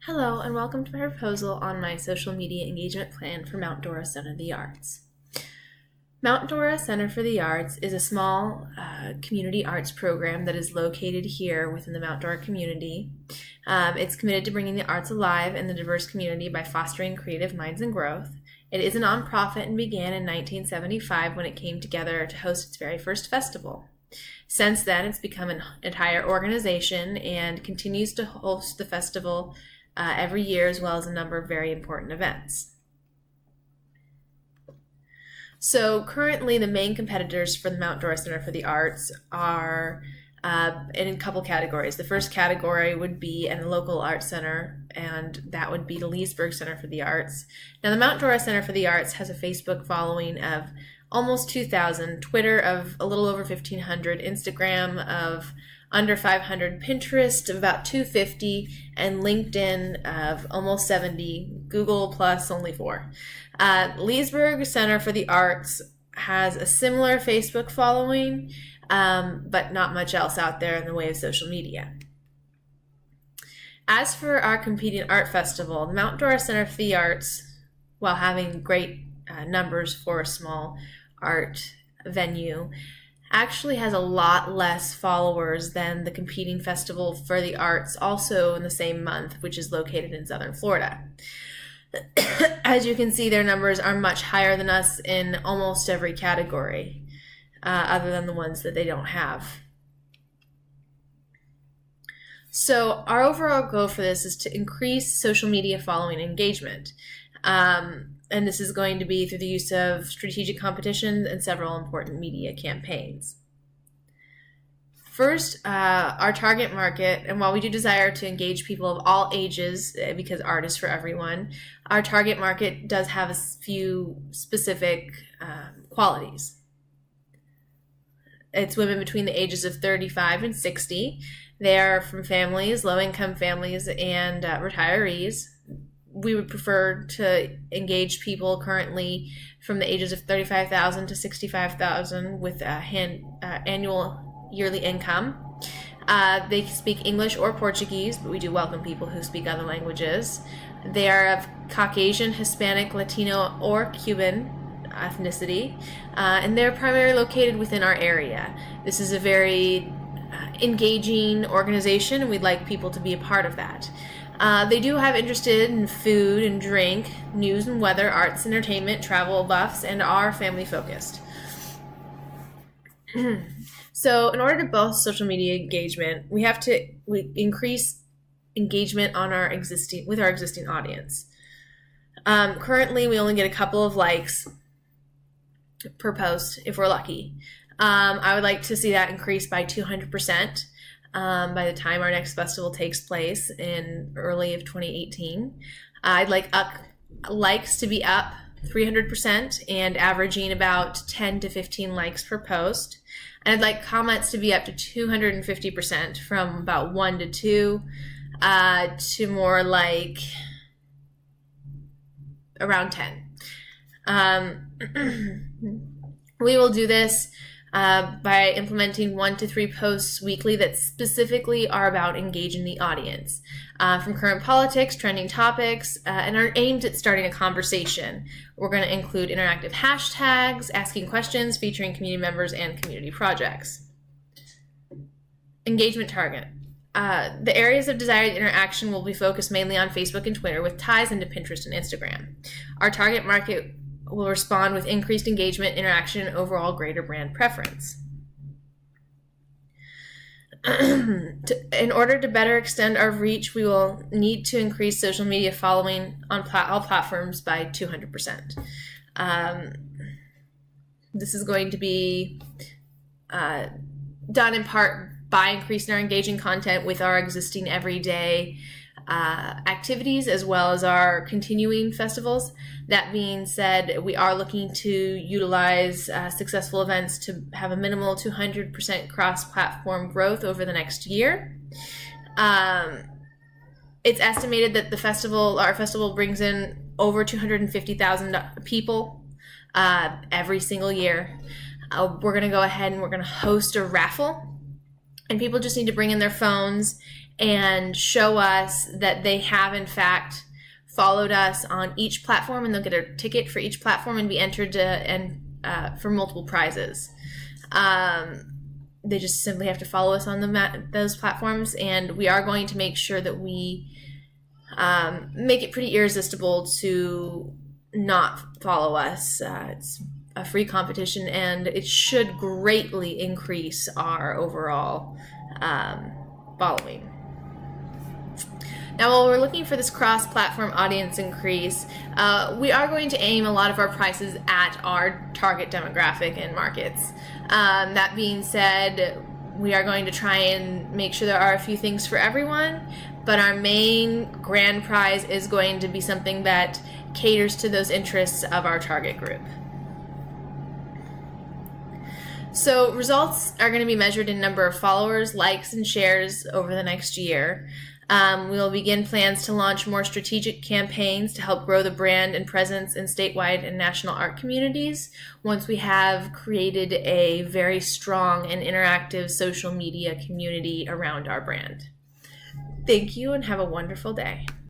Hello, and welcome to my proposal on my social media engagement plan for Mount Dora Center for the Arts. Mount Dora Center for the Arts is a small community arts program that is located here within the Mount Dora community. It's committed to bringing the arts alive in the diverse community by fostering creative minds and growth. It is a nonprofit and began in 1975 when it came together to host its very first festival. Since then, it's become an entire organization and continues to host the festival every year, as well as a number of very important events. So currently the main competitors for the Mount Dora Center for the Arts are in a couple categories. The first category would be a local arts center, and that would be the Leesburg Center for the Arts. Now the Mount Dora Center for the Arts has a Facebook following of almost 2,000, Twitter of a little over 1,500, Instagram of under 500, Pinterest of about 250, and LinkedIn of almost 70, Google Plus only 4. Leesburg Center for the Arts has a similar Facebook following, but not much else out there in the way of social media. As for our competing art festival, the Mount Dora Center for the Arts, while having great numbers for a small art venue, actually has a lot less followers than the competing festival for the arts, also in the same month, which is located in Southern Florida. As you can see, their numbers are much higher than us in almost every category, other than the ones that they don't have. So our overall goal for this is to increase social media following engagement. And this is going to be through the use of strategic competitions and several important media campaigns. First, our target market, and while we do desire to engage people of all ages, because art is for everyone, our target market does have a few specific qualities. It's women between the ages of 35 and 60. They are from families, low-income families, and retirees. We would prefer to engage people currently from the ages of 35,000 to 65,000 with annual yearly income. They speak English or Portuguese, but we do welcome people who speak other languages. They are of Caucasian, Hispanic, Latino, or Cuban ethnicity, and they're primarily located within our area. This is a very engaging organization, and we'd like people to be a part of that. They do have interested in food and drink, news and weather, arts, entertainment, travel buffs, and are family focused. So in order to boost social media engagement, we increase engagement on our existing audience. Currently, we only get a couple of likes per post if we're lucky. I would like to see that increase by 200%. By the time our next festival takes place in early of 2018. I'd like likes to be up 300% and averaging about 10 to 15 likes per post. And I'd like comments to be up to 250% from about 1 to 2 to more like around 10. We will do this by implementing 1 to 3 posts weekly that specifically are about engaging the audience, from current politics, trending topics, and are aimed at starting a conversation. We're going to include interactive hashtags, asking questions, featuring community members, and community projects. Engagement target. The areas of desired interaction will be focused mainly on Facebook and Twitter, with ties into Pinterest and Instagram. Our target market will respond with increased engagement, interaction, and overall greater brand preference. In order to better extend our reach, we will need to increase social media following on all platforms by 200%. This is going to be done in part by increasing our engaging content with our existing everyday activities as well as our continuing festivals. That being said, we are looking to utilize successful events to have a minimal 200% cross-platform growth over the next year. It's estimated that our festival brings in over 250,000 people every single year. We're going to go ahead and we're going to host a raffle, and people just need to bring in their phones and show us that they have in fact followed us on each platform, and they'll get a ticket for each platform and be entered for multiple prizes. They just simply have to follow us on those platforms, and we are going to make sure that we make it pretty irresistible to not follow us. It's a free competition, and it should greatly increase our overall following. Now, while we're looking for this cross-platform audience increase, we are going to aim a lot of our prices at our target demographic and markets. That being said, we are going to try and make sure there are a few things for everyone, but our main grand prize is going to be something that caters to those interests of our target group. So results are going to be measured in number of followers, likes, and shares over the next year. We will begin plans to launch more strategic campaigns to help grow the brand and presence in statewide and national art communities once we have created a very strong and interactive social media community around our brand. Thank you and have a wonderful day.